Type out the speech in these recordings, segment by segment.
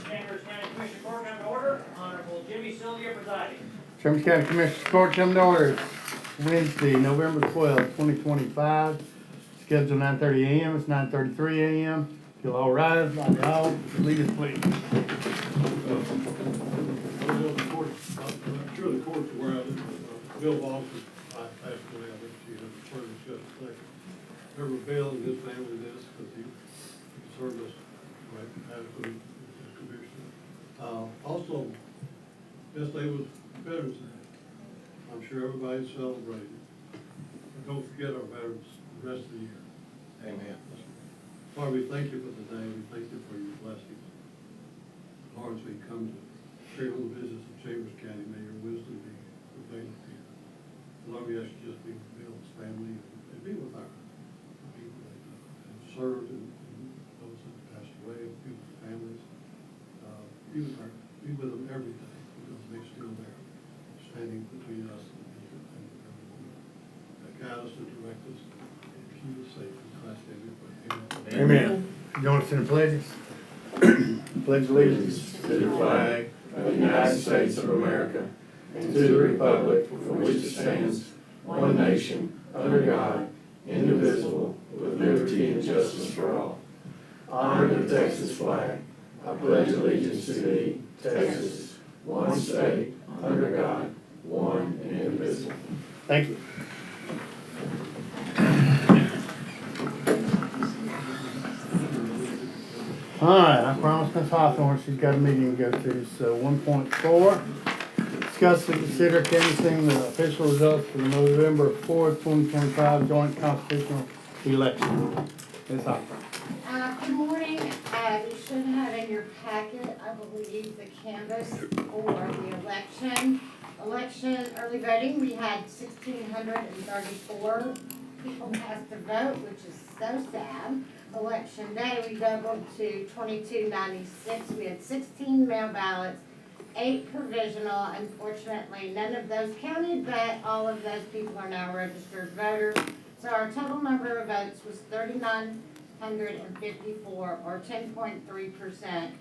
Chambers County Commission Court come to order. Honorable Jimmy Sylvia presiding. Chambers County Commissioners Court come to order Wednesday, November 12, 2025. Scheduled 9:30 a.m. It's 9:33 a.m. If you'll all rise, like the hall, lead us please. I'm sure the court's aware of it. Bill Boston, I passed away. I think she had further discussed it later. Remember Bill and his family this because he served us right adequately as commissioner. Also, this day was Veterans Day. I'm sure everybody's celebrating. But don't forget our veterans the rest of the year. Amen. Lord, we thank you for the day. We thank you for your blessings. Lord, as we come to carry on the business of Chambers County, may your wisdom be available here. Lord, we ask you just be with Bill's family and be with our people that have served and those that have passed away, and be with the families. Be with them every day because they're still there, standing between us and everyone. Guide us and direct us and keep us safe in Christ's name. Amen. Amen. Join us in the pledges. Pledge allegiance To the flag of the United States of America and to the republic for which it stands, one nation, under God, indivisible, with liberty and justice for all. Honor the Texas flag. I pledge allegiance to thee, Texas, one state, under God, one and indivisible. Thank you. All right, I promised Ms. Hawthorne she's got a meeting to go to. So 1.4, discuss and consider canvassing the official results for the November 4th, 2025 joint constitutional election. Ms. Hawthorne. Good morning. You should have in your packet, I believe, the canvas for the election. Election early voting, we had 1,634 people cast a vote, which is so sad. Election day, we doubled to 2,296. We had 16 mail ballots, 8 provisional. Unfortunately, none of those counted, but all of those people are now registered voters. So our total number of votes was 3,954, or 10.3%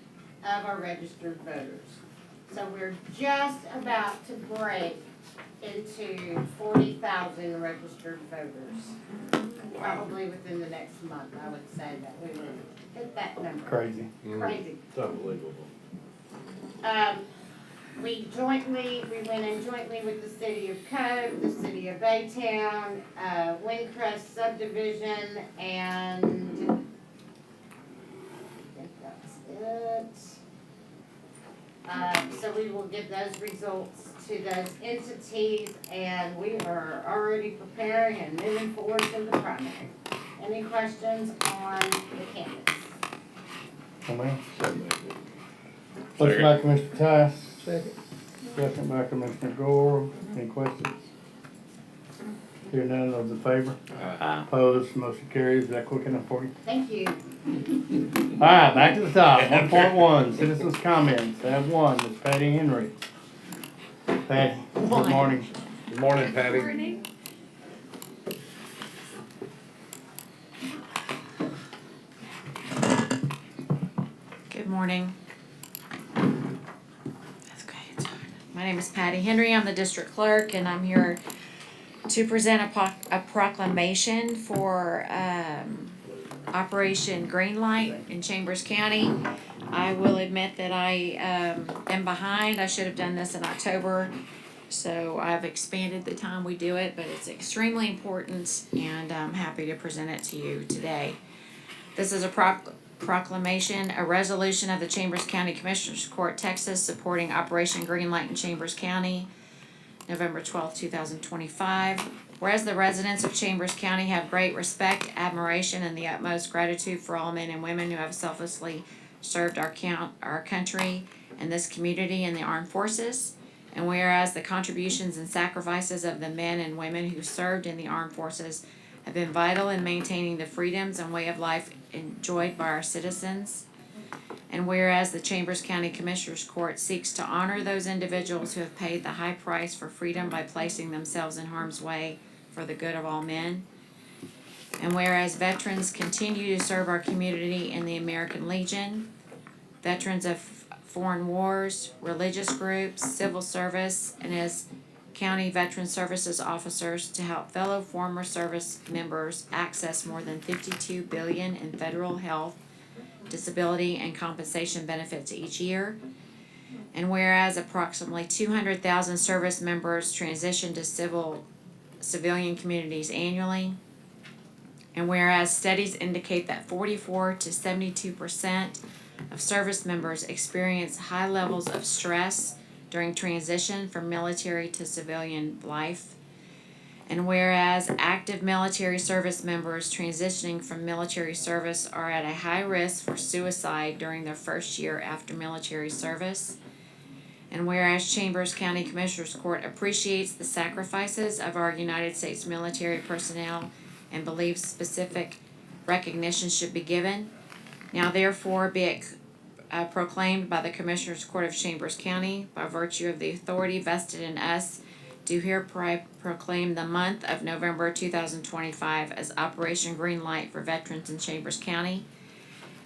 of our registered voters. So we're just about to break into 40,000 registered voters. Probably within the next month, I would say that we will hit that number. Crazy. Crazy. It's unbelievable. We went in jointly with the city of Cove, the city of Baytown, Windcrest subdivision, and I think that's it. So we will give those results to those entities, and we are already preparing and moving forward to the primary. Any questions on the canvas? Oh, man. Motion by Commissioner Tice. Second by Commissioner Gore. Any questions? Hearing none, those in favor? Opposed, motion carries. Is that quick enough for you? Thank you. All right, back to the top. 1.1, citizens' comments. I have one, Ms. Patty Henry. Patty, good morning. Good morning, Patty. Morning. Good morning. That's okay. It's fine. My name is Patty Henry. I'm the district clerk, and I'm here to present a proclamation for Operation Greenlight in Chambers County. I will admit that I am behind. I should have done this in October, so I've expanded the time we do it, but it's extremely important, and I'm happy to present it to you today. This is a proclamation, a resolution of the Chambers County Commissioners Court, Texas, supporting Operation Greenlight in Chambers County, November 12, 2025. Whereas the residents of Chambers County have great respect, admiration, and the utmost gratitude for all men and women who have selflessly served our country and this community in the armed forces. And whereas the contributions and sacrifices of the men and women who served in the armed forces have been vital in maintaining the freedoms and way of life enjoyed by our citizens. And whereas the Chambers County Commissioners Court seeks to honor those individuals who have paid the high price for freedom by placing themselves in harm's way for the good of all men. And whereas veterans continue to serve our community in the American Legion, veterans of foreign wars, religious groups, civil service, and as county veteran services officers to help fellow former service members access more than $52 billion in federal health, disability, and compensation benefits each year. And whereas approximately 200,000 service members transition to civilian communities annually, and whereas studies indicate that 44 to 72% of service members experience high levels of stress during transition from military to civilian life, and whereas active military service members transitioning from military service are at a high risk for suicide during their first year after military service, and whereas Chambers County Commissioners Court appreciates the sacrifices of our United States military personnel and believes specific recognition should be given, now therefore be it proclaimed by the Commissioners Court of Chambers County, by virtue of the authority vested in us, do hereby proclaim the month of November 2025 as Operation Green Light for Veterans in Chambers County,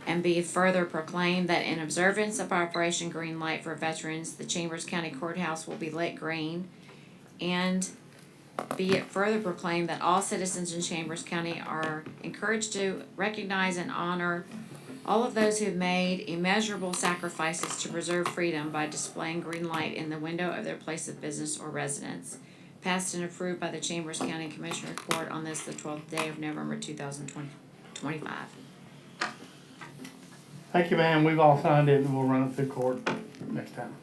and be further proclaimed that in observance of Operation Green Light for Veterans, the Chambers County Courthouse will be lit green, and be it further proclaimed that all citizens in Chambers County are encouraged to recognize and honor all of those who have made immeasurable sacrifices to preserve freedom by displaying green light in the window of their place of business or residence. Passed and approved by the Chambers County Commissioner Court on this, the 12th day of November 2025. Thank you, ma'am. We've all signed it and we'll run it through court next time.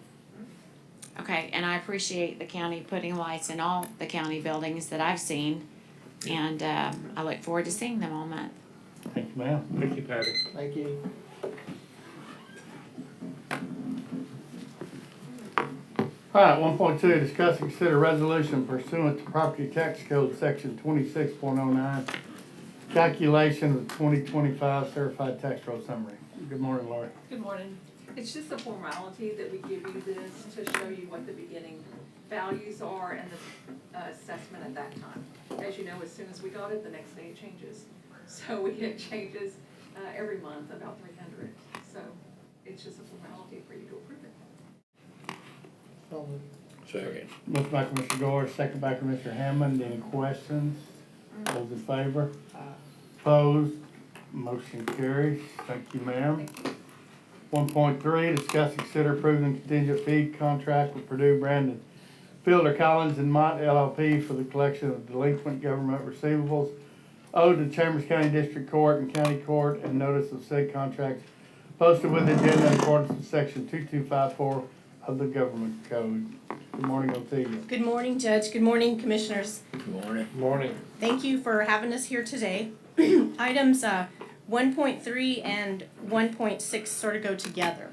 Okay, and I appreciate the county putting lights in all the county buildings that I've seen, and I look forward to seeing them all month. Thank you, ma'am. Thank you, Patty. Thank you. Alright, 1.2, discuss and consider resolution pursuant to property tax code section 26.09, calculation of the 2025 certified tax roll summary. Good morning, Lori. Good morning. It's just a formality that we give you this to show you what the beginning values are and the assessment at that time. As you know, as soon as we got it, the next day it changes. So we get changes every month, about 300. So it's just a formality for you to approve it. So moved. Second. Motion by Commissioner Gore, second by Commissioner Hammond. Any questions? Those in favor? Opposed? Motion carries. Thank you, ma'am. 1.3, discuss and consider approving contingent fee contract with Purdue Brandon Fielder Collins and Mott LLP for the collection of delinquent government receivables owed to Chambers County District Court and County Court, and notice of said contracts posted with the agenda in accordance with section 2254 of the Government Code. Good morning, Otelia. Good morning, Judge. Good morning, Commissioners. Good morning. Morning. Thank you for having us here today. Items 1.3 and 1.6 sort of go together.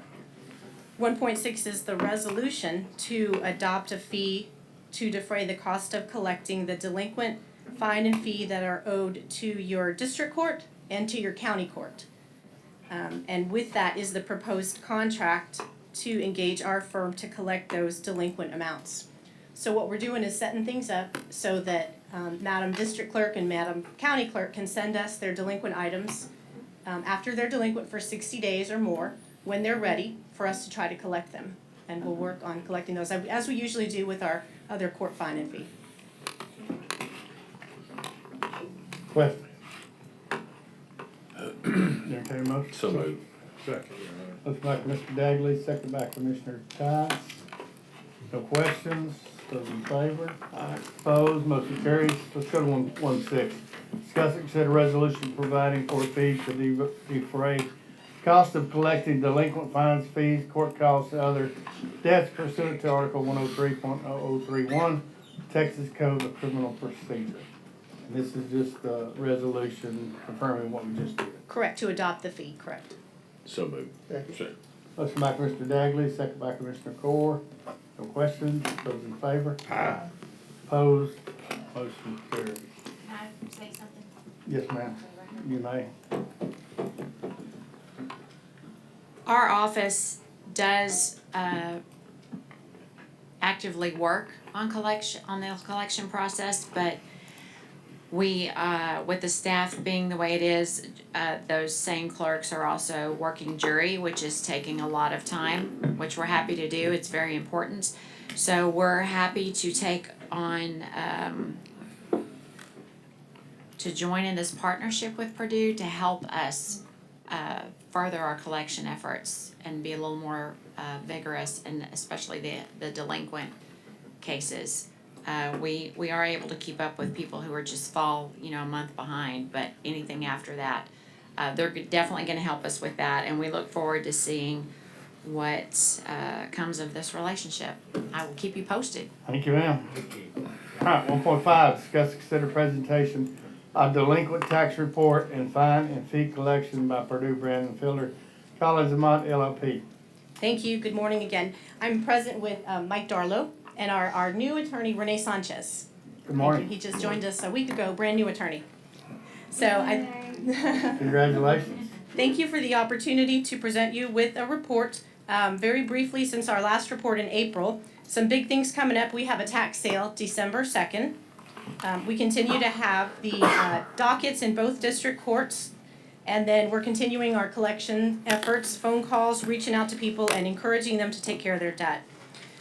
1.6 is the resolution to adopt a fee to defray the cost of collecting the delinquent fine and fee that are owed to your district court and to your county court. And with that is the proposed contract to engage our firm to collect those delinquent amounts. So what we're doing is setting things up so that Madam District Clerk and Madam County Clerk can send us their delinquent items after they're delinquent for 60 days or more, when they're ready for us to try to collect them. And we'll work on collecting those as we usually do with our other court fine and fee. Question? Entertained motion? So moved. Second. Motion by Commissioner Dagley, second by Commissioner Tice. No questions? Those in favor? Opposed? Motion carries. Let's go to 1.6. Discuss and consider resolution providing for a fee to defray cost of collecting delinquent fines, fees, court costs, and other debts pursuant to Article 103.0031, Texas Code of Criminal Procedure. And this is just a resolution confirming what we just did. Correct, to adopt the fee, correct. So moved. Second. Motion by Commissioner Dagley, second by Commissioner Core. No questions? Those in favor? Aye. Opposed? Motion carries. Can I say something? Yes, ma'am. You may. Our office does actively work on the collection process, but We, with the staff being the way it is, those same clerks are also working jury, which is taking a lot of time, which we're happy to do. It's very important. So we're happy to take on, to join in this partnership with Purdue to help us further our collection efforts and be a little more vigorous, and especially the delinquent cases. We are able to keep up with people who are just fall, a month behind, but anything after that, they're definitely gonna help us with that, and we look forward to seeing what comes of this relationship. I will keep you posted. Thank you, ma'am. Alright, 1.5, discuss, consider presentation of delinquent tax report and fine and fee collection by Purdue Brandon Fielder, College of Mont LLP. Thank you. Good morning again. I'm present with Mike Darlow and our new attorney, Renee Sanchez. Good morning. He just joined us a week ago, brand new attorney. So Congratulations. thank you for the opportunity to present you with a report. Very briefly, since our last report in April, some big things coming up. We have a tax sale December 2nd. We continue to have the dockets in both district courts. And then we're continuing our collection efforts, phone calls, reaching out to people and encouraging them to take care of their debt.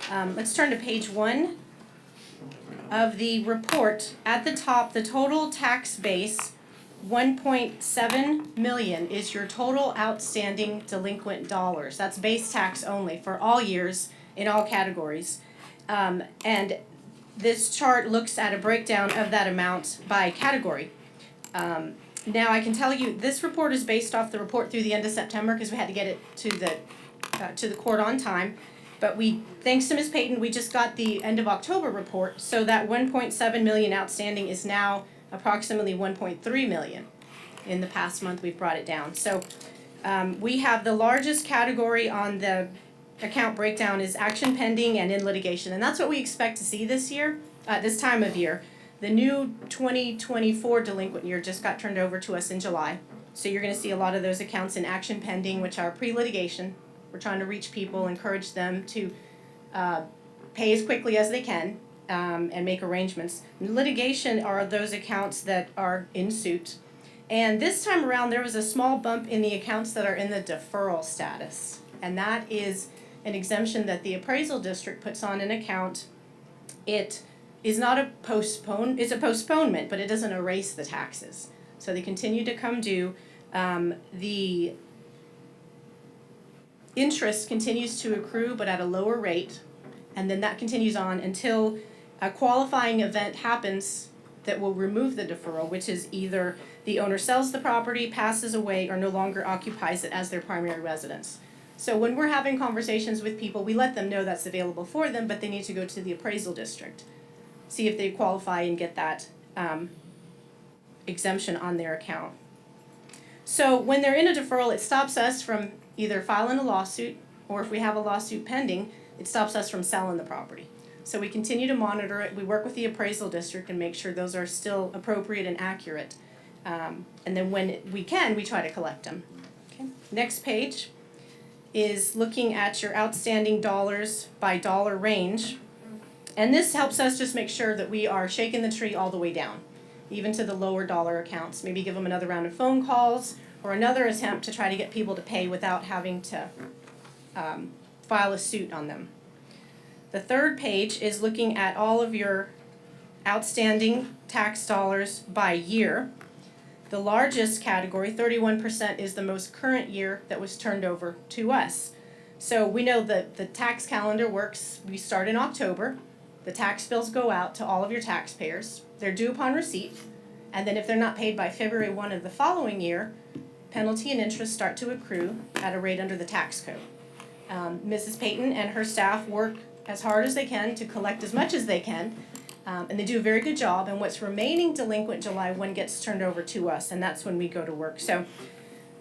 Let's turn to page 1 of the report. At the top, the total tax base, 1.7 million is your total outstanding delinquent dollars. That's base tax only for all years in all categories. And this chart looks at a breakdown of that amount by category. Now I can tell you this report is based off the report through the end of September because we had to get it to the court on time. But thanks to Ms. Payton, we just got the end of October report, so that 1.7 million outstanding is now approximately 1.3 million. In the past month, we've brought it down. So we have the largest category on the account breakdown is action pending and in litigation, and that's what we expect to see this year, this time of year. The new 2024 delinquent year just got turned over to us in July. So you're going to see a lot of those accounts in action pending, which are pre-litigation. We're trying to reach people, encourage them to pay as quickly as they can and make arrangements. Litigation are those accounts that are in suit. And this time around, there was a small bump in the accounts that are in the deferral status. And that is an exemption that the appraisal district puts on an account. It is not it's a postponement, but it doesn't erase the taxes. So they continue to come due. The interest continues to accrue, but at a lower rate, and then that continues on until a qualifying event happens that will remove the deferral, which is either the owner sells the property, passes away, or no longer occupies it as their primary residence. So when we're having conversations with people, we let them know that's available for them, but they need to go to the appraisal district, see if they qualify and get that exemption on their account. So when they're in a deferral, it stops us from either filing a lawsuit, or if we have a lawsuit pending, it stops us from selling the property. So we continue to monitor it. We work with the appraisal district and make sure those are still appropriate and accurate. And then when we can, we try to collect them. Okay. Next page is looking at your outstanding dollars by dollar range. And this helps us just make sure that we are shaking the tree all the way down, even to the lower dollar accounts. Maybe give them another round of phone calls or another attempt to try to get people to pay without having to file a suit on them. The third page is looking at all of your outstanding tax dollars by year. The largest category, 31%, is the most current year that was turned over to us. So we know that the tax calendar works. We start in October. The tax bills go out to all of your taxpayers. They're due upon receipt. And then if they're not paid by February 1 of the following year, penalty and interest start to accrue at a rate under the tax code. Mrs. Payton and her staff work as hard as they can to collect as much as they can. And they do a very good job, and what's remaining delinquent July 1 gets turned over to us, and that's when we go to work. So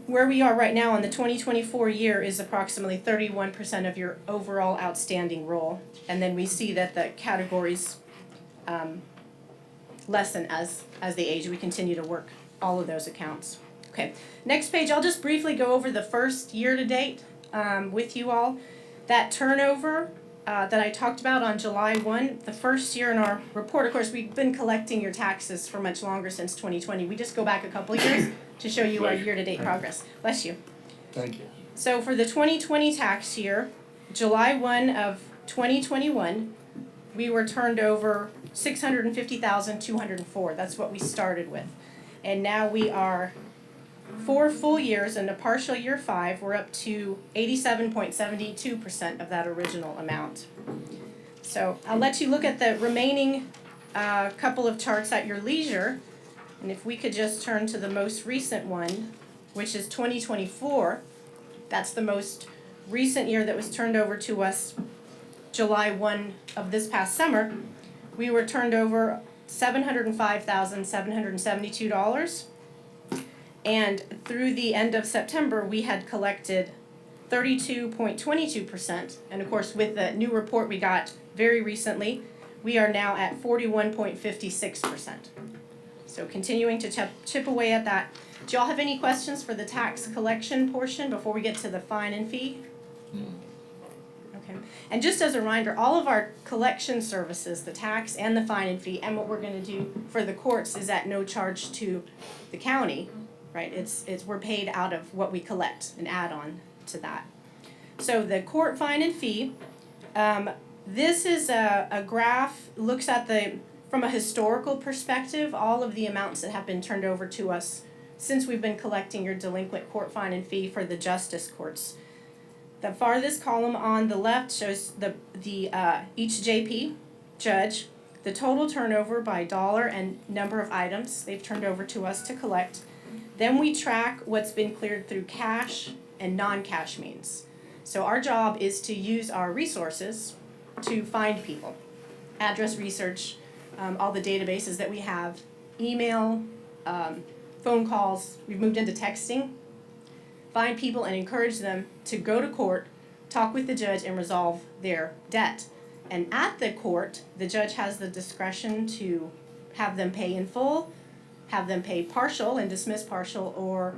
where we are right now in the 2024 year is approximately 31% of your overall outstanding roll, and then we see that the categories lessen as they age. We continue to work all of those accounts. Okay, next page, I'll just briefly go over the first year to date with you all. That turnover that I talked about on July 1, the first year in our report. Of course, we've been collecting your taxes for much longer, since 2020. We just go back a couple years to show you our year-to-date progress. Bless you. Thank you. So for the 2020 tax year, July 1 of 2021, we were turned over $650,204. That's what we started with. And now we are 4 full years and a partial year 5, we're up to 87.72% of that original amount. So I'll let you look at the remaining couple of charts at your leisure. And if we could just turn to the most recent one, which is 2024, that's the most recent year that was turned over to us July 1 of this past summer. We were turned over $705,772. And through the end of September, we had collected 32.22%. And of course, with the new report we got very recently, we are now at 41.56%. So continuing to chip away at that. Do y'all have any questions for the tax collection portion before we get to the fine and fee? Okay. And just as a reminder, all of our collection services, the tax and the fine and fee, and what we're going to do for the courts is at no charge to the county. Right, it's we're paid out of what we collect, an add-on to that. So the court fine and fee, this is a graph, looks at from a historical perspective, all of the amounts that have been turned over to us since we've been collecting your delinquent court fine and fee for the justice courts. The farthest column on the left shows each JP, judge, the total turnover by dollar and number of items they've turned over to us to collect. Then we track what's been cleared through cash and non-cash means. So our job is to use our resources to find people. Address research, all the databases that we have, email, phone calls, we've moved into texting. Find people and encourage them to go to court, talk with the judge, and resolve their debt. And at the court, the judge has the discretion to have them pay in full, have them pay partial and dismiss partial, or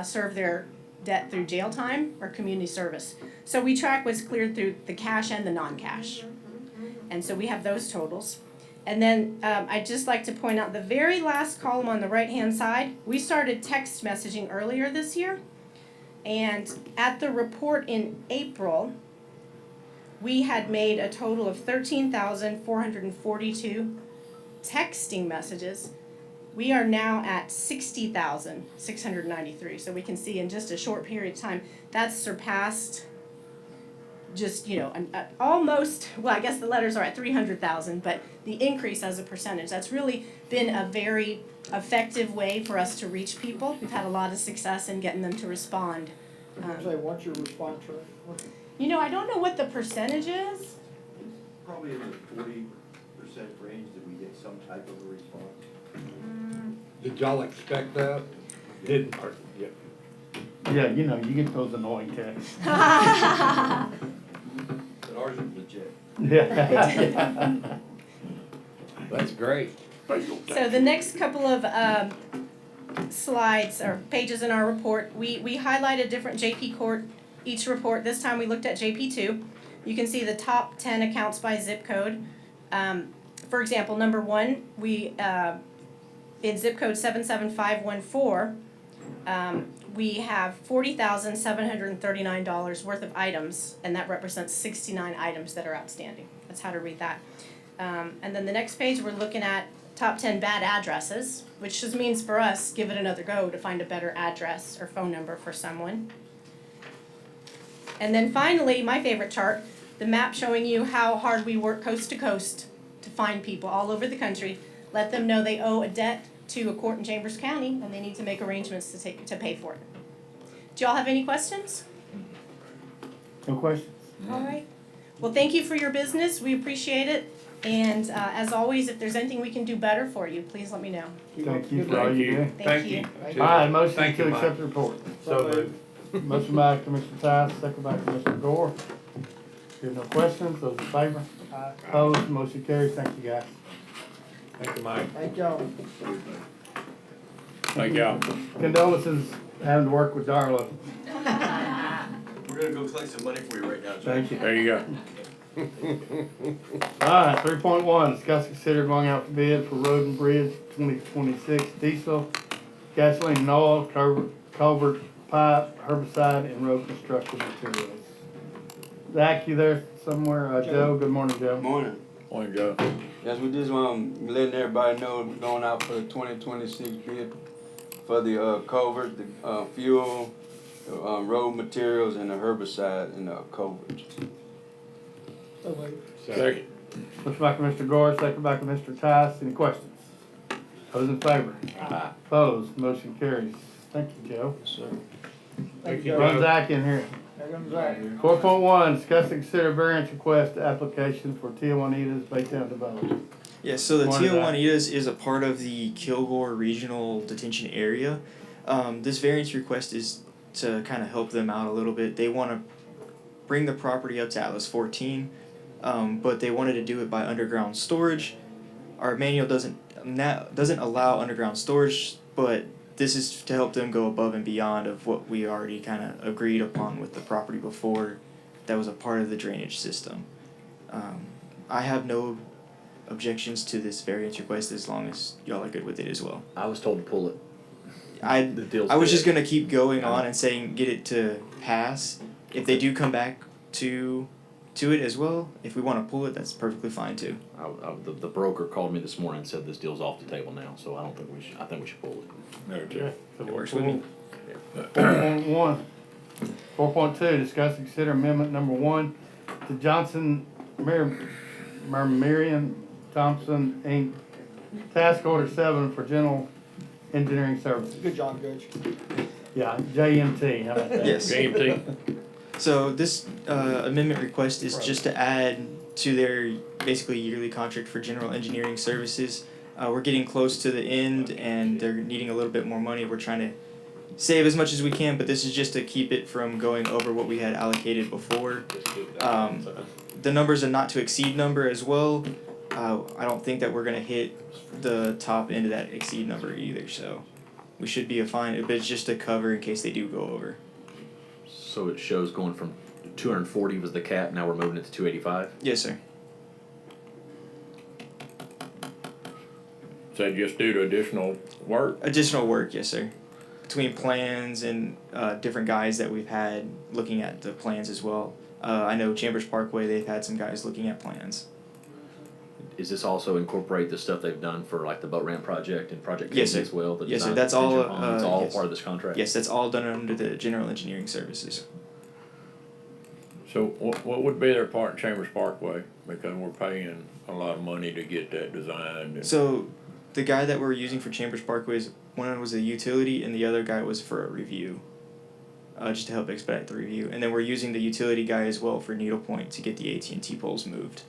serve their debt through jail time or community service. So we track what's cleared through the cash and the non-cash. And so we have those totals. And then I'd just like to point out the very last column on the right-hand side, we started text messaging earlier this year. And at the report in April, we had made a total of 13,442 texting messages. We are now at 60,693. So we can see in just a short period of time, that's surpassed just, almost, well, I guess the letters are at 300,000, but the increase as a percentage, that's really been a very effective way for us to reach people. We've had a lot of success in getting them to respond. What's your response rate? I don't know what the percentage is. Probably in the 40% range that we get some type of a response. Did y'all expect that? Didn't. Yeah. Yeah, you get those annoying texts. But ours is legit. Yeah. That's great. So the next couple of slides or pages in our report, we highlighted different JP court, each report. This time we looked at JP2. You can see the top 10 accounts by zip code. For example, number 1, we in zip code 77514, we have $40,739 worth of items, and that represents 69 items that are outstanding. That's how to read that. And then the next page, we're looking at top 10 bad addresses, which just means for us, give it another go to find a better address or phone number for someone. And then finally, my favorite chart, the map showing you how hard we work coast to coast to find people all over the country, let them know they owe a debt to a court in Chambers County and they need to make arrangements to pay for it. Do y'all have any questions? No questions? All right. Well, thank you for your business. We appreciate it. And as always, if there's anything we can do better for you, please let me know. Thank you for all you do. Thank you. All right, motion Thank you, to Mike. accept the report. So moved. Motion by Commissioner Tice, second by Commissioner Gore. There's no questions, those in favor? Opposed, motion carries. Thank you, guys. Thank you, Mike. Thank y'all. Thank y'all. Condolences having to work with Darla. We're gonna go collect some money for you right now, Judge. Thank you. There you go. Alright, 3.1, discuss, consider going out for bid for road and bridge 2026 diesel, gasoline and oil, culvert, pipe, herbicide, and road construction materials. Zach, you there somewhere? Joe, good morning, Joe. Morning. Morning, Joe. Yes, we just letting everybody know we're going out for the 2026 bid for the culvert, the fuel, the road materials, and the herbicide in the culverts. So moved. Second. Motion by Mr. Gore, second by Mr. Tice. Any questions? Those in favor? Aye. Opposed? Motion carries. Thank you, Joe. Yes, sir. Thank you, Run Joe. Zach in here. There comes Zach. 4.1, discuss and consider variance request application for Tijuana's Baytown Development. Yeah, so the Morning, Zach. Tijuanitas is a part of the Kilgore Regional Detention Area. This variance request is to kind of help them out a little bit. They want to bring the property up to Atlas 14, but they wanted to do it by underground storage. Our manual doesn't allow underground storage, but this is to help them go above and beyond of what we already kind of agreed upon with the property before that was a part of the drainage system. I have no objections to this variance request as long as y'all are good with it as well. I was told to pull it. I The deal's was just dead. gonna keep going on and saying get it to pass. If they do come back to it as well, if we wanna pull it, that's perfectly fine too. The broker called me this morning and said this deal's off the table now, so I don't think we should, I think we should pull it. Okay. It works with me. 4.1, 4.2, discuss and consider amendment number 1 to Johnson Miriam Thompson Inc. Task Order 7 for General Engineering Services. Good job, Coach. Yeah, JMT, how about that? Yes. JMT. So this amendment request is just to add to their basically yearly contract for general engineering services. We're getting close to the end and they're needing a little bit more money. We're trying to save as much as we can, but this is just to keep it from going over what we had allocated before. The number's a not to exceed number as well. I don't think that we're gonna hit the top end of that exceed number either, so we should be fine, but it's just to cover in case they do go over. So it shows going from 240 was the cap, now we're moving it to 285? Yes, sir. So just due to additional work? Additional work, yes, sir. Between plans and different guys that we've had looking at the plans as well. I know Chambers Parkway, they've had some guys looking at plans. Is this also incorporate the stuff they've done for like the boat ramp project and Project Yes, Casey sir. as well? The Yes, sir. design That's all, detention pond, it's all yes. part of this contract? Yes, that's all done under the general engineering services. So what would be their part in Chambers Parkway? Because we're paying a lot of money to get that designed and. So the guy that we're using for Chambers Parkway is, one was a utility and the other guy was for a review. Just to help expedite the review. And then we're using the utility guy as well for Needle Point to get the AT&T poles moved.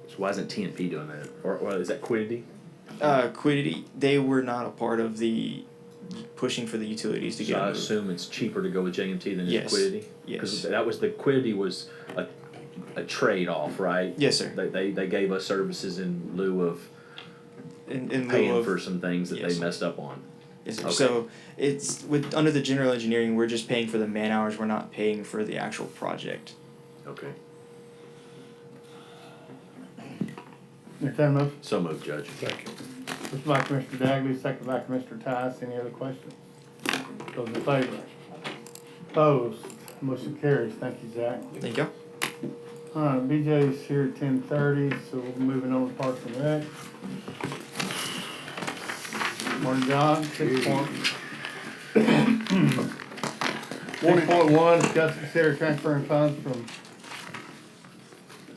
So why isn't TNP doing that? Or is that Quiddity? Quiddity, they were not a part of the pushing for the utilities to So get I it moved. assume it's cheaper to go with JMT than Yes. it's Quiddity? Yes. Because that was, the Quiddity was a trade-off, right? Yes, sir. They gave us services in lieu of In lieu paying of, for some things that yes. they messed up on. yes, sir. Okay. So it's with under the general engineering, we're just paying for the man hours. We're not paying for the actual project. Okay. Entertained motion. So moved, Judge. First by Commissioner Dagley, second by Commissioner Tice. Any other questions? Those in favor? Opposed? Motion carries. Thank you, Zach. Thank you. Alright, BJ's here at 10:30, so we're moving on to Parks and Rec. Morning, John. 6.1, discuss and consider transferring funds from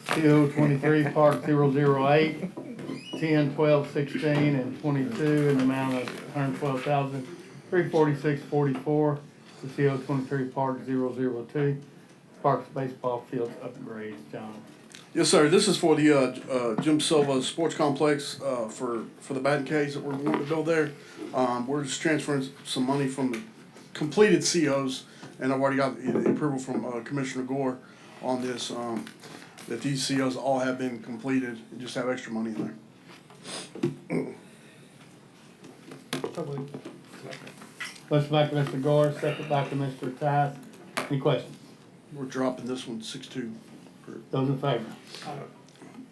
CO 23 Park 008, 10, 12, 16, and 22 in the amount of $112,346.44 to CO 23 Park 002. Parks baseball fields upgrades, John. Yes, sir. This is for the Jim Silva Sports Complex for the batting cages that we're wanting to build there. We're just transferring some money from the completed COs, and I've already got the approval from Commissioner Gore on this, that these COs all have been completed and just have extra money in there. So moved. Motion by Commissioner Gore, second by Commissioner Tice. Any questions? We're dropping this one 6-2. Those in favor?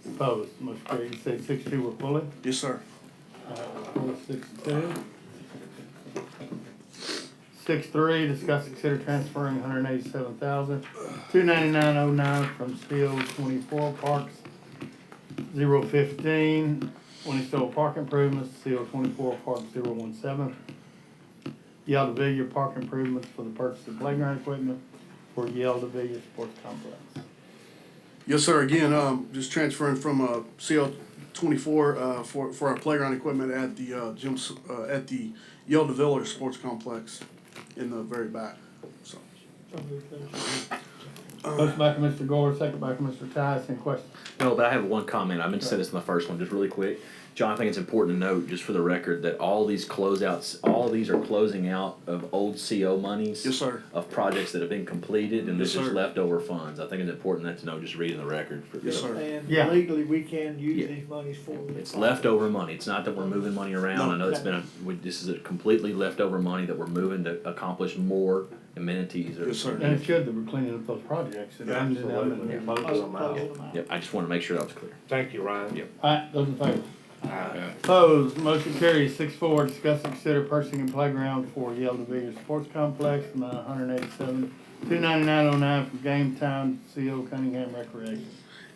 Opposed? Motion carries. You said 6-2 were pulling? Yes, sir. Pull 6-2. 6-3, discuss consider transferring $187,299.09 from CO 24 Parks 015 Winnie Stowe Park Improvements, CO 24 Park 017. Yale Villa Park Improvements for the purchase of playground equipment for Yale Villa Sports Complex. Yes, sir. Again, just transferring from CL 24 for our playground equipment at the gyms at the Yale DeVillers Sports Complex in the very back. So. Motion by Mr. Gore, second by Mr. Tice. Any questions? No, but I have one comment. I meant to say this in the first one, just really quick. John, I think it's important to note, just for the record, that all these closeouts, all of these are closing out of old CO monies. Yes, sir. Of projects that have been completed, and Yes, this is sir. leftover funds. I think it's important that to know, just reading the record. Yes, sir. And Yeah. legally, we can use Yeah. these monies for. It's leftover money. It's not that we're moving money around. No. I know it's been this is a completely leftover money that we're moving to accomplish more amenities. Or Yes, sir. And it's good that we're cleaning up those projects and ending them and Yeah. Closing them out. Yep, I just want to make sure that was clear. Thank you, Ryan. Yep. Alright, those in favor? Opposed, motion carries. 6-4, discuss and consider purchasing a playground for Yale DeVille Sports Complex, amount $187,299.09 from Game Time, CO Cunningham Recreation.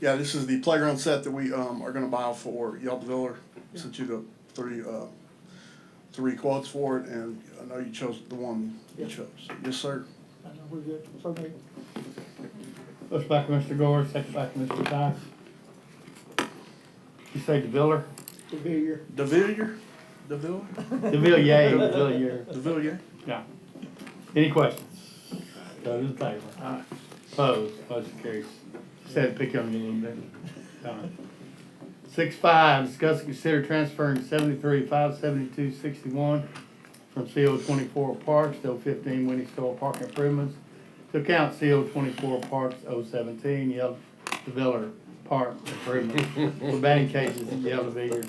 Yeah, this is the playground set that we are going to buy for Yale DeViller. Sent you the three quotes for it, and I know you chose the one you chose. Yes, sir. I know we're good. So maybe. Motion by Mr. Gore, second by Mr. Tice. You say DeViller? To be here. DeVillier? DeVille? DeVilliers, DeVilliers. DeVillier? Yeah. Any questions? Those in favor? Aye. Opposed, motion carries. Said pick on you a little bit. 6-5, discuss and consider transferring 73,572.61 from CO 24 Parks to 015 Winnie Stowe Park Improvements to account CO 24 Parks 017 Yale DeViller Park Improvements for batting cages at Yale DeVille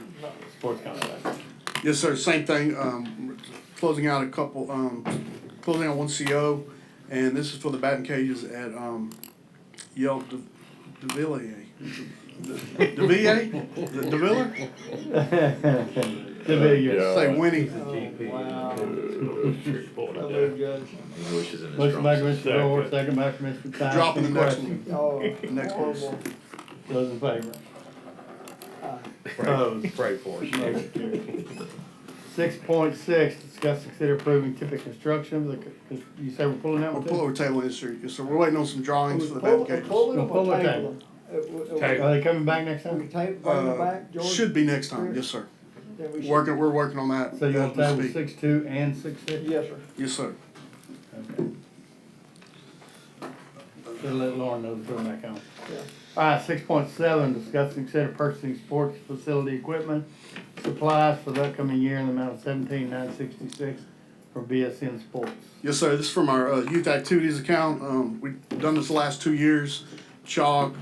Sports Complex. Yes, sir. Same thing. Closing out a couple, closing out one CO, and this is for the batting cages at Yale DeVilliers. DeVilla? DeViller? DeVilliers. Say Winnie. Wow. Wishes in his Motion by strong Mr. Gore, second by Mr. Tice. Dropping the Any next questions? one. Oh, Next one. horrible. Those in favor? Opposed? Pray for us. 6.6, discuss, consider approving Tippett Construction, you say we're pulling that We're one pulling, too? we're tabling this year. Yes, sir. We're waiting on some drawings for the Pull- batting cages. pull them We'll pull or the table table. them? Are they coming back next We time? tape, bring them back, George? Should be next time. Yes, sir. Then we should- We're working on that. So you want as we table speak. 6.2 and 6.6? Yes, sir. Yes, sir. Okay. Should let Lauren know to put them back on. Yeah. Alright, 6.7, discuss and consider purchasing sports facility equipment, supplies for the upcoming year in the amount of $17,966 from BSN Sports. Yes, sir. This is from our youth activities account. We've done this the last 2 years. Chalk,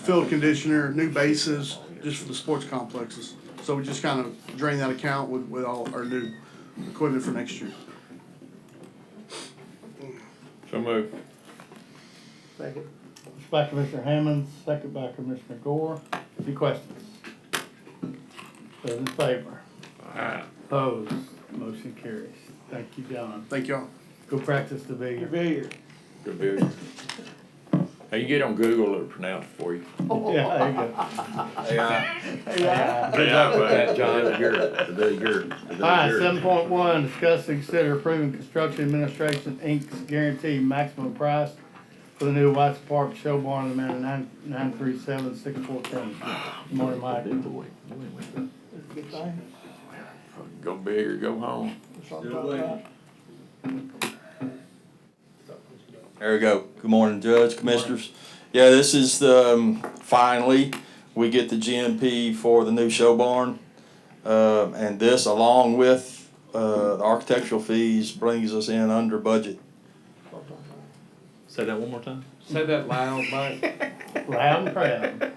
field conditioner, new bases, just for the sports complexes. So we just kind of drain that account with all our new equipment for next year. So moved. Second. Motion by Commissioner Hammond, second by Commissioner Gore. Any questions? Those in favor? Opposed? Motion carries. Thank you, John. Thank y'all. Go practice the video. Familiar. Good video. Hey, you get on Google, it'll pronounce it for you. Yeah, there you go. Good job with that, John. Alright, 7.1, discuss and consider approving Construction Administration Inc.'s guaranteed maximum price for the new Watts Park Show Barn in the amount of $937,614. Good morning, Mike. Good thing. Go big or go home. Something like that. There we go. Good morning, Judge, Commissioners. Yeah, this is finally, we get the GMP for the new show barn. And this, along with the architectural fees, brings us in under budget. Say that one more time. Say that loud, Mike. Loud and proud.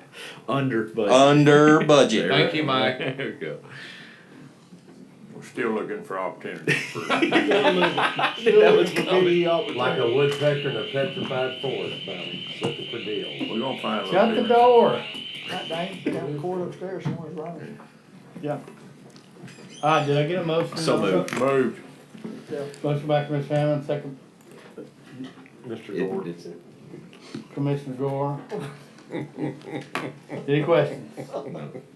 Under budget. Under budget. Thank you, Mike. There we go. still looking for opportunities for. Still looking for any opportunity. Like a woodpecker in a petrified forest, looking for deals. We're gonna find a little Shut the different. door. God dang, they have a court upstairs somewhere wrong. Yeah. Alright, did I get a motion? So moved. Moved. Motion by Commissioner Hammond, second Mr. Gore. Commissioner Gore. Any questions? Hey,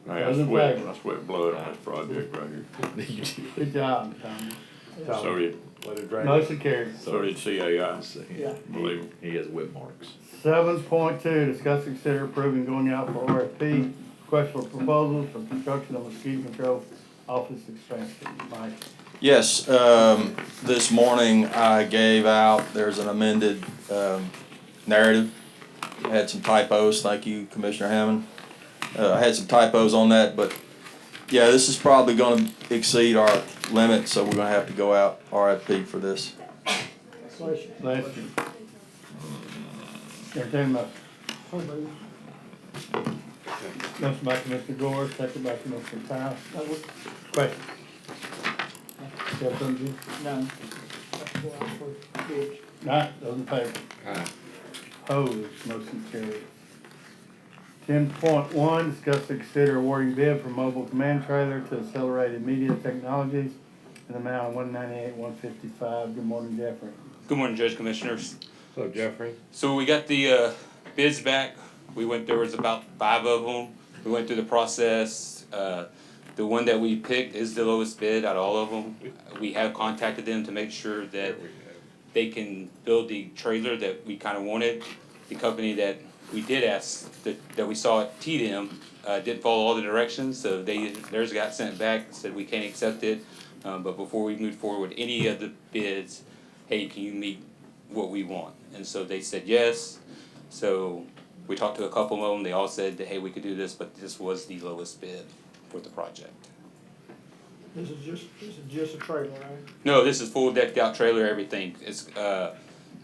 Those in favor? I sweat blood on this project right here. Good job, Tommy. So did, Let it drain. Motion carries. so did CAI, Yeah. believe me. He has whip marks. 7.2, discuss and consider approving going out for RFP, request for proposals for construction of mosquito control office expansion. Mike. Yes, this morning I gave out, there's an amended, narrative. Had some typos, thank you, Commissioner Hammond. I had some typos on that, but yeah, this is probably gonna exceed our limit, so we're gonna have to go out RFP for this. Last year. Entertainment motion. So moved. Motion by Commissioner Gore, second by Commissioner Powell. Question? You have something, Jim? No. That's why I'm for bids. Not, those in favor? Opposed, motion carries. 10.1, discuss and consider awarding bid for mobile command trailer to Accelerated Media Technologies in the amount of $198,155. Good morning, Jeffrey. Good morning, Judge Commissioners. So Jeffrey. So we got the bids back. There was about 5 of them. We went through the process. The one that we picked is the lowest bid out of all of them. We have contacted them to make sure that they can build the trailer that we kind of wanted. The company that we did ask, that we saw at TDM, didn't follow all the directions, so theirs got sent back, said we can't accept it. But before we moved forward with any of the bids, hey, can you meet what we want? And so they said yes. So we talked to a couple of them, they all said that, hey, we could do this, but this was the lowest bid for the project. This is just a trailer, right? No, this is full decked out trailer, everything. It's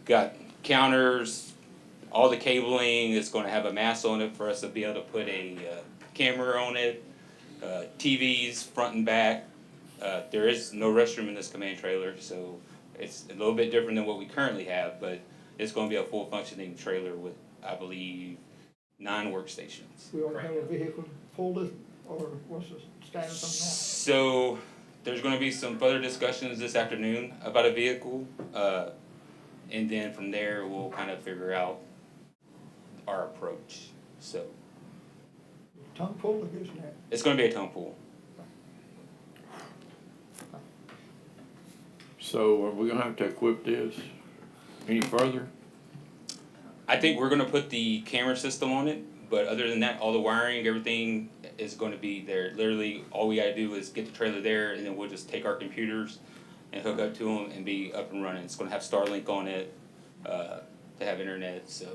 got counters, all the cabling. It's going to have a mast on it for us to be able to put a camera on it, TVs front and back. There is no restroom in this command trailer, so it's a little bit different than what we currently have, but it's going to be a full functioning trailer with, I believe, 9 workstations. We already have a vehicle to pull this, or what's the status on So there's going to be some further discussions this afternoon about a vehicle, and then from there we'll kind of figure out our approach. So that? Tongue pull or gooseneck? it's going to be a tongue pull. So are we gonna have to equip this any further? I think we're going to put the camera system on it, but other than that, all the wiring, everything is going to be there. Literally, all we got to do is get the trailer there, and then we'll just take our computers and hook up to them and be up and running. It's going to have Starlink on it to have internet. So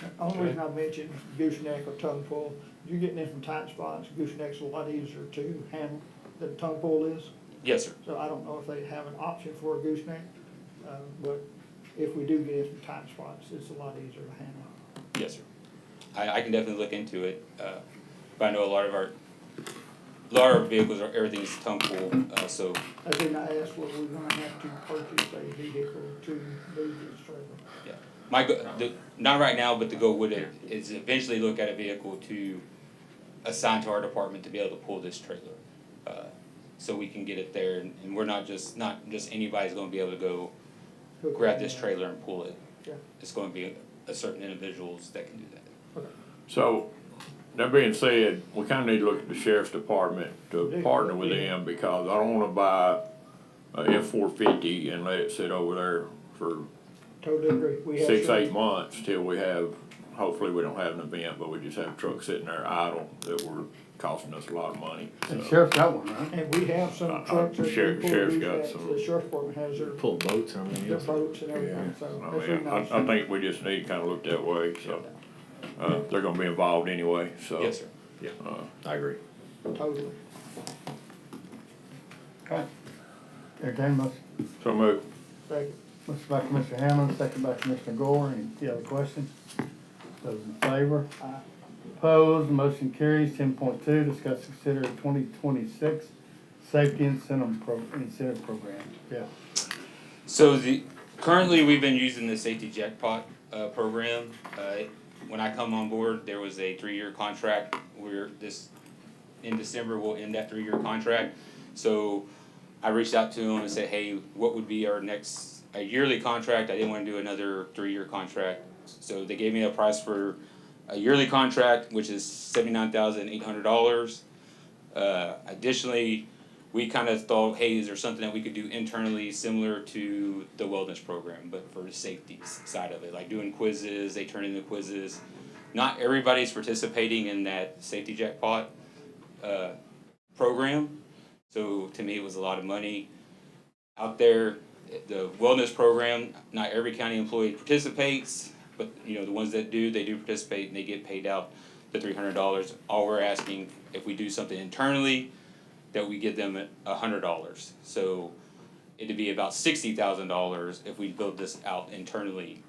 The only reason I mentioned gooseneck or tongue pull, you're getting in from tight spots, gooseneck's a lot easier to handle than tongue pull is. yes, sir. So I don't know if they have an option for a gooseneck, but if we do get in from tight spots, it's a lot easier to handle. Yes, sir. I can definitely look into it, but I know a lot of our vehicles everything's tongue pull, so I did not ask whether we're gonna have to purchase a vehicle to move this trailer. not right now, but the goal with it is eventually look at a vehicle to assign to our department to be able to pull this trailer, so we can get it there, and we're not just anybody's going to be able to go grab this trailer and pull it. Yeah. It's going to be a certain individuals that can do that. So, that being said, we kinda need to look at the sheriff's department to partner with them, because I don't wanna buy a F-450 and let it sit over there for Totally agree. We have 6-8 some- months till we have, hopefully we don't have an event, but we just have trucks sitting there idle that were costing us a lot of money. The So, sheriff's got one, right? And we have some trucks that Sheriff- we pull sheriff's got gooseneck, some. the sheriff's department has their Pull boats and everything else. boats and yeah, everything, so I that's really mean, nice. I think we just need to kinda look that way, so, they're gonna be involved anyway, so. Yes, sir. Yeah, Uh, I agree. Totally. Okay. Entertainment motion. so move. Second. Motion by Commissioner Hammond, second by Commissioner Gore. Any other questions? Those in favor? Aye. Opposed, motion carries. 10.2, discuss and consider 2026 Safety incentive program, yeah. So currently, we've been using the safety jackpot, program. When I come on board, there was a 3-year contract where in December, we'll end that 3-year contract. So I reached out to them and said, hey, what would be our next, a yearly contract? I didn't wanna do another 3-year contract. So they gave me a price for a yearly contract, which is $79,800. Additionally, we kind of thought, hey, is there something that we could do internally similar to the wellness program, but for the safety side of it, like doing quizzes, they turn into quizzes. Not everybody's participating in that safety jackpot program, so to me it was a lot of money out there. The wellness program, not every county employee participates, but you know the ones that do, they do participate and they get paid out the $300. All we're asking, if we do something internally, that we give them $100. So it'd be about $60,000 if we build this out internally.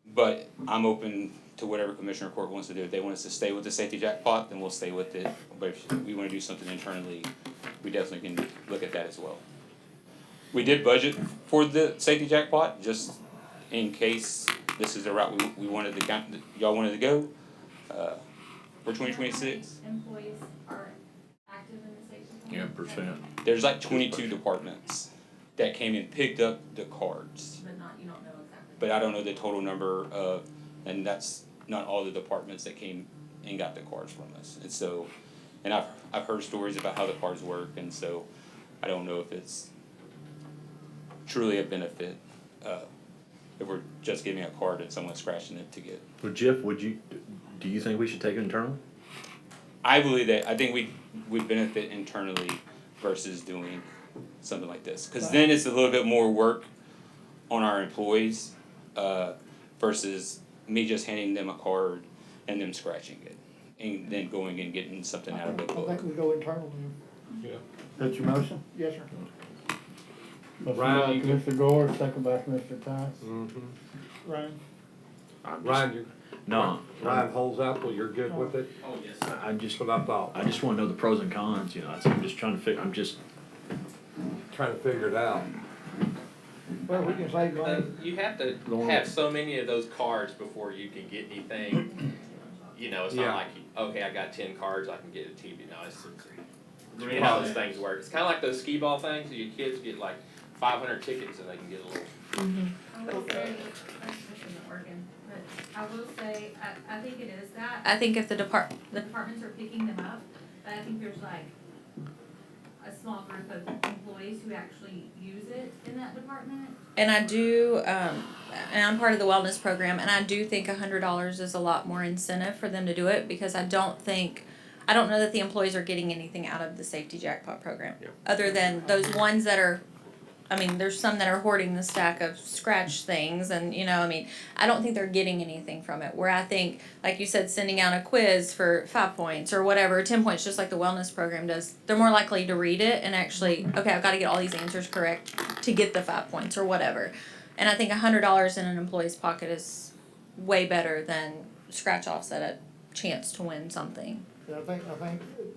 But I'm open to whatever Commissioner Court wants to do. If they want us to stay with the safety jackpot, then we'll stay with it. But if we wanna do something internally, we definitely can look at that as well. We did budget for the safety jackpot, just in case this is the route we wanted to y'all wanted to go, for 2026. Employees are active in the safety. Yeah, percent. There's like 22 departments that came and picked up the cards. But you don't know exactly. But I don't know the total number of, and that's not all the departments that came and got the cards from us. And so, and I've heard stories about how the cards work, and so I don't know if it's truly a benefit, if we're just giving a card and someone's scratching it to get. Well, Jeff, do you think we should take it internally? I believe that, I think we benefit internally versus doing something like this. Cause then it's a little bit more work on our employees, versus me just handing them a card and them scratching it. And then going and getting something out of the I book. think we go internal. That's your motion? Yes, sir. Motion Ryan, by you can- Commissioner Gore, second by Commissioner Tice. Ryan? Ryan, No. Ryan holds up, well, you're good with it? Oh, yes. I'm just, That's what I thought, I just wanna know the pros and cons, you know, I'm just trying to figure, I'm just, trying to figure it out. Well, we can save money. You have to have so many of those cards before you can get anything. You know, it's Yeah. not like, okay, I got 10 cards, I can get a TV. No, it's to me how those things work. It's kind of like those skee ball things. Your kids get like 500 tickets and they can get a little. I will say, this isn't working, but I will say, I think it is that. I think if the departments are picking them up, but I think there's like a small group of employees who actually use it in that department. And I do, and I'm part of the wellness program, and I do think $100 is a lot more incentive for them to do it, because I don't know that the employees are getting anything out of the safety jackpot program. Yeah. Other than those ones that are, I mean, there's some that are hoarding the stack of scratch things, and I don't think they're getting anything from it. Where I think, like you said, sending out a quiz for 5 points or whatever, 10 points, just like the wellness program does, they're more likely to read it and actually, okay, I've got to get all these answers correct to get the 5 points or whatever. And I think $100 in an employee's pocket is way better than scratch offs at a chance to win something. I think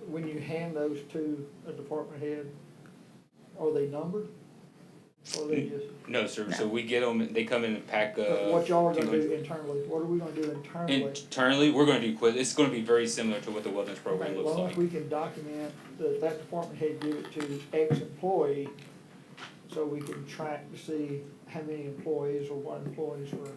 when you hand those to a department head, are they numbered? Or they just? No, sir, so we get them, they come in a pack of. What y'all are gonna 200. do internally, what are we gonna do internally? Internally, we're gonna do quiz, it's gonna be very similar to what the wellness program Okay, looks well, like. if we can document that department head give it to ex-employee, so we can track to see how many employees or what employees were.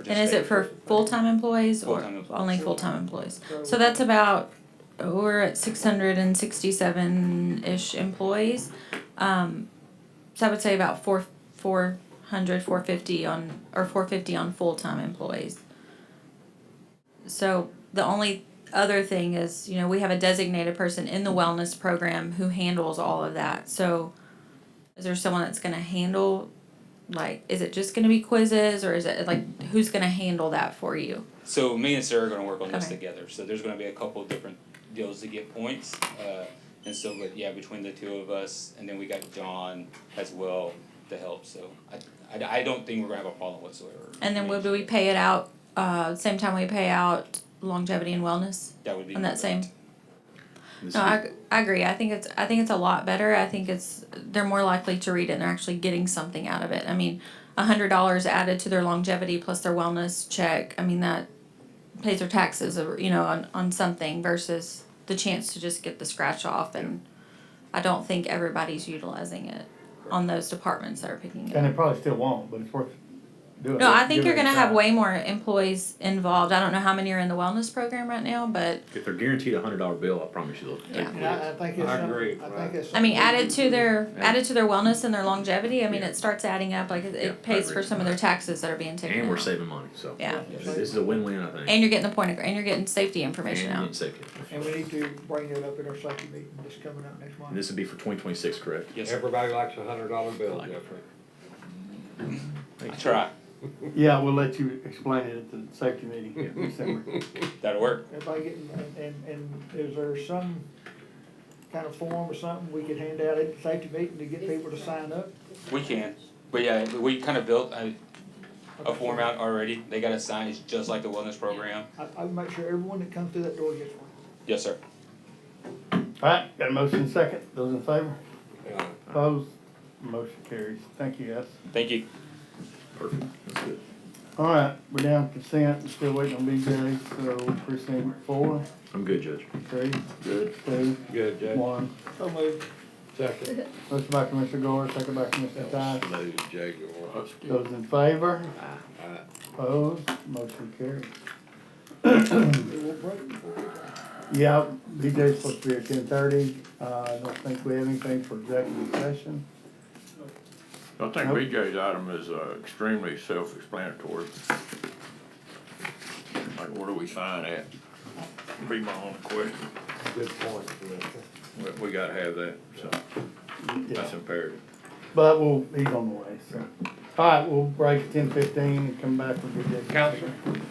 And is it for full-time employees or Full-time employees. only full-time employees? So that's about, we're at 667-ish employees. So I would say about 450 on full-time employees. So the only other thing is, we have a designated person in the wellness program who handles all of that. So is there someone that's gonna handle, like, is it just gonna be quizzes, or is it like, who's gonna handle that for you? So me and Sarah are gonna work on this Okay. together, so there's gonna be a couple different deals to get points, and so, but yeah, between the two of us, and then we got John as well to help, so I don't think we're gonna have a problem whatsoever. And then would we pay it out, same time we pay out longevity and wellness? That would be on that same? correct. This No, is- I agree. I think it's a lot better. I think they're more likely to read it and they're actually getting something out of it. I mean, $100 added to their longevity plus their wellness check. I mean, that pays their taxes, on something versus the chance to just get the scratch off. And I don't think everybody's utilizing it on those departments that are picking it And up. they probably still won't, but it's worth doing. No, I think Give you're it a gonna have try. way more employees involved. I don't know how many are in the wellness program right now, but If they're guaranteed $100 bill, I promise you they'll take Yeah. it. And I think it's I something, agree, I right. think it's. I mean, something added we to need their wellness and their longevity, I mean, Yeah. it starts adding up, like Yeah, it I pays for agree. some of their taxes that are being taken And we're out. saving money, so. Yeah. This is a win-win, I think. And you're getting and you're getting safety information And out. getting safety. And we need to bring it up in our safety meeting that's coming up next And month. this would be for 2026, correct? Yes, sir. Everybody likes $100 bill, Jeffrey. I try. Yeah, we'll let you explain it at the safety meeting in December. That'll work. Everybody getting, and is there some kind of form or something we could hand out at the safety meeting to get people to sign up? We can, but yeah, we kind of built a form out already. They got a sign, it's just like the wellness program. I would make sure everyone that comes through that door gets one. Yes, sir. Alright, got a motion second, those in favor? Opposed? Motion carries. Thank you, guys. Thank you. Perfect, that's good. Alright, we're down to consent, still waiting on BJ, so precinct 4, I'm good, Judge. 3, good, 2, Good, Judge. 1. So moved. Second. Motion by Commissioner Gore, second by Commissioner Tyson. Smooth, Jaguar. Those in favor? Aye. Opposed? Motion carries. It will break before we die. Yeah, BJ's supposed to be at 10:30. I don't think we have anything for executive session. I think Nope. BJ's item is extremely self-explanatory. Like, where do we sign at? Be my only question. Good point, Commissioner. We gotta have that, so that's imperative. But he's on the way, so. Alright, we'll break at 10:15 and come back with the executive session.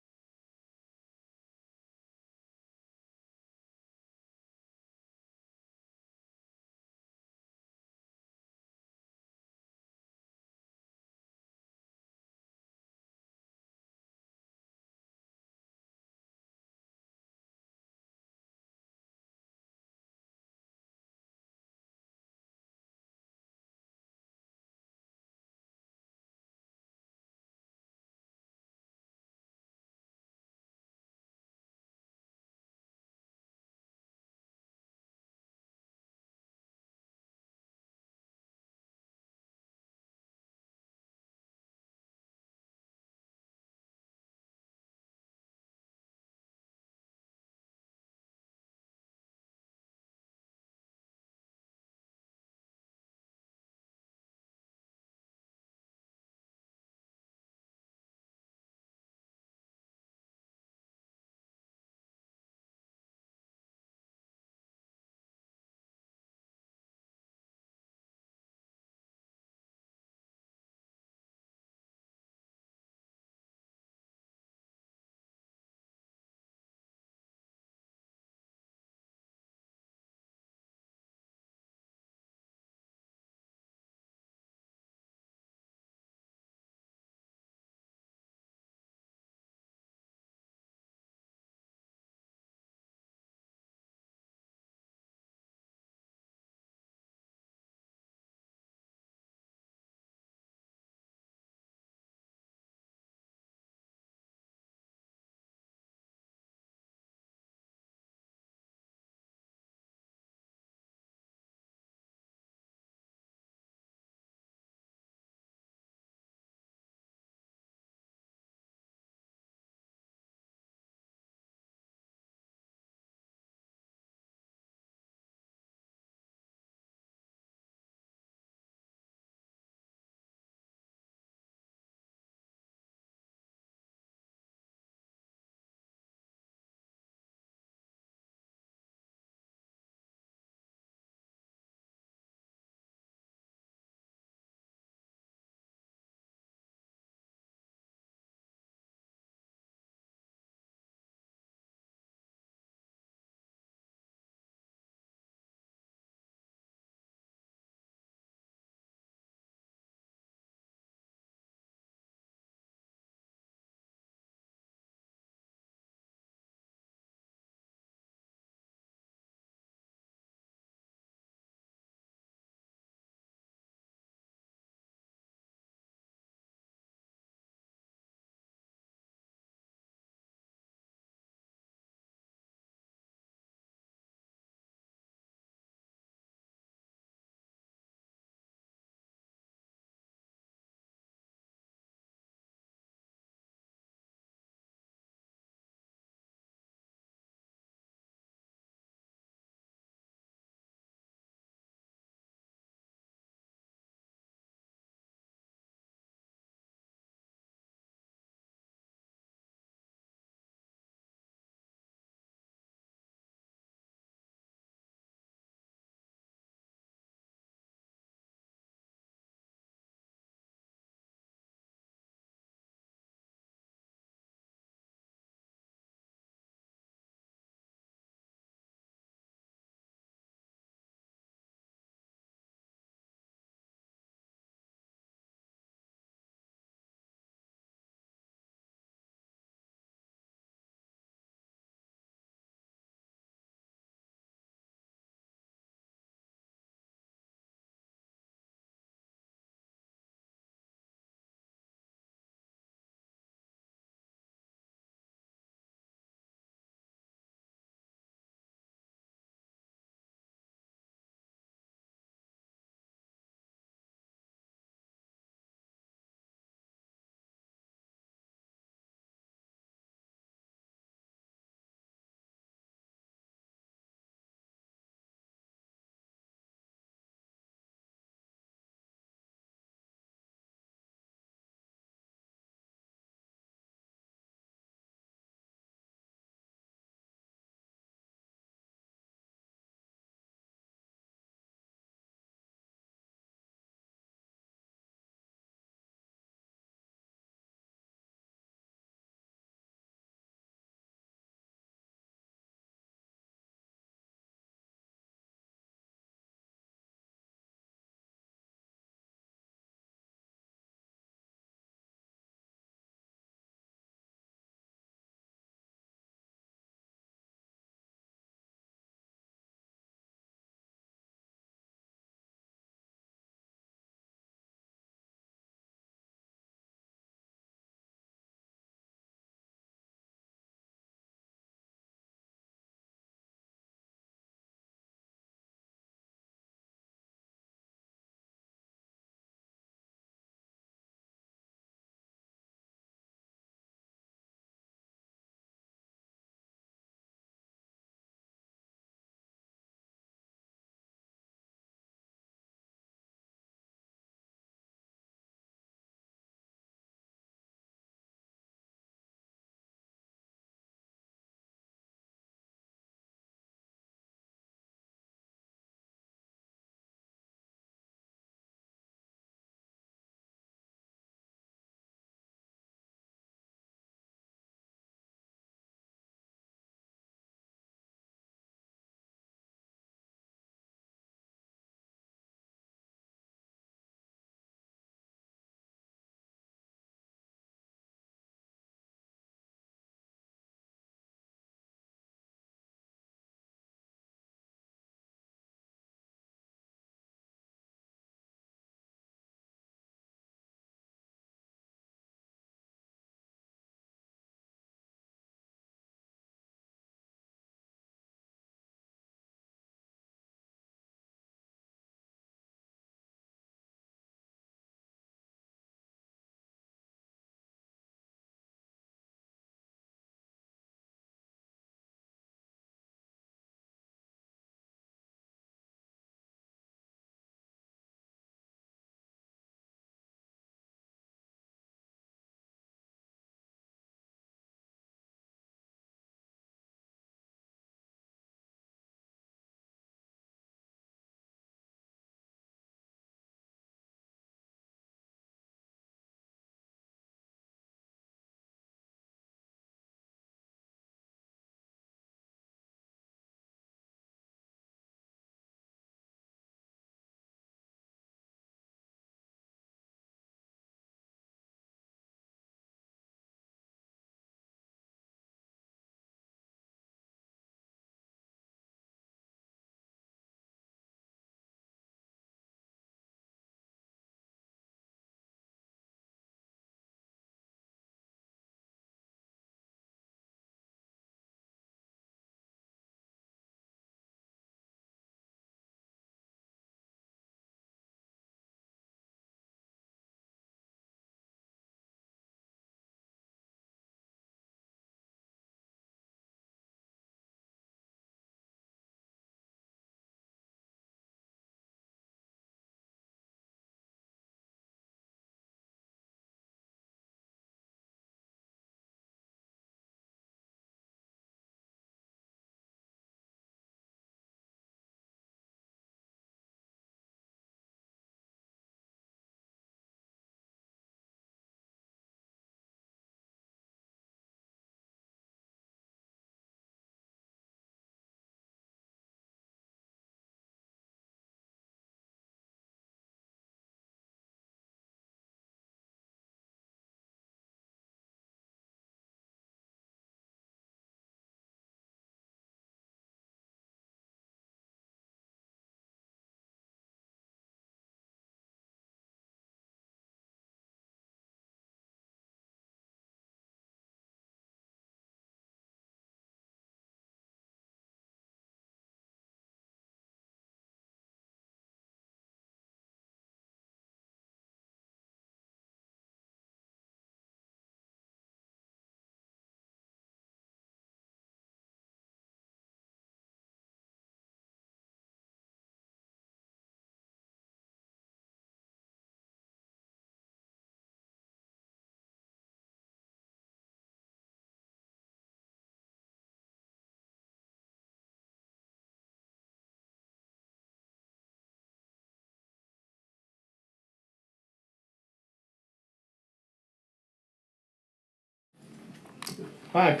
Alright,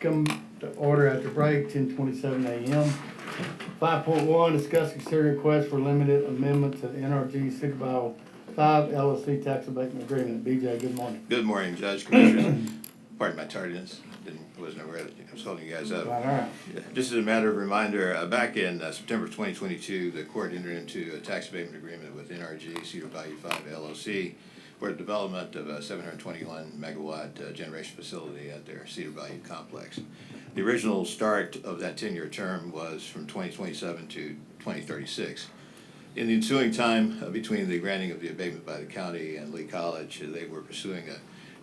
come to order after break, 10:27 a.m. 5.1, discuss consider request for limited amendment to the NRG Supervisor 5 LLC tax abatement agreement. BJ, good morning. Good morning, Judge, Commissioners. Pardon my tardiness, wasn't aware that I was holding you guys up. Alright. Just as a matter of reminder, back in September 2022, the court entered into a tax abatement agreement with NRG Cedar Value 5 LLC for the development of a 721 megawatt generation facility at their Cedar Value complex. The original start of that 10-year term was from 2027 to 2036. In the ensuing time between the granting of the abatement by the county and Lee College, they were pursuing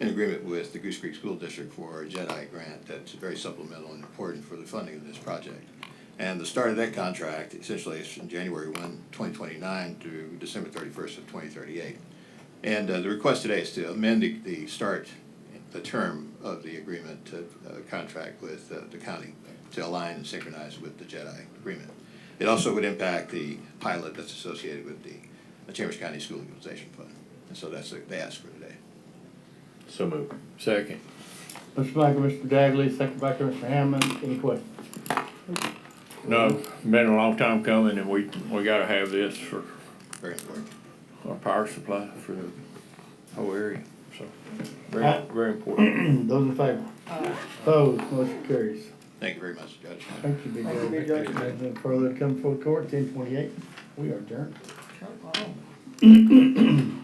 an agreement with the Goose Creek School District for a JEDI grant that's very supplemental and important for the funding of this project. And the start of that contract essentially is from January 1, 2029 through December 31st of 2038. And the request today is to amend the term of the agreement contract with the county to align and synchronize with the JEDI agreement. It also would impact the pilot that's associated with the Chambers County School Utilization Fund. And so that's what they asked for today. So moved. Second. Motion by Mr. Dagley, second by Mr. Hammond. Any questions? No, been a long time coming, and we gotta have this for Very important. our power supply for the whole area, so, Aye. very important. Those in favor? Opposed, motion carries. Thank you very much, Judge. Thank you, Thank you, BJ. BJ. Nothing further to come before the court, 10:28. We are adjourned. Oh.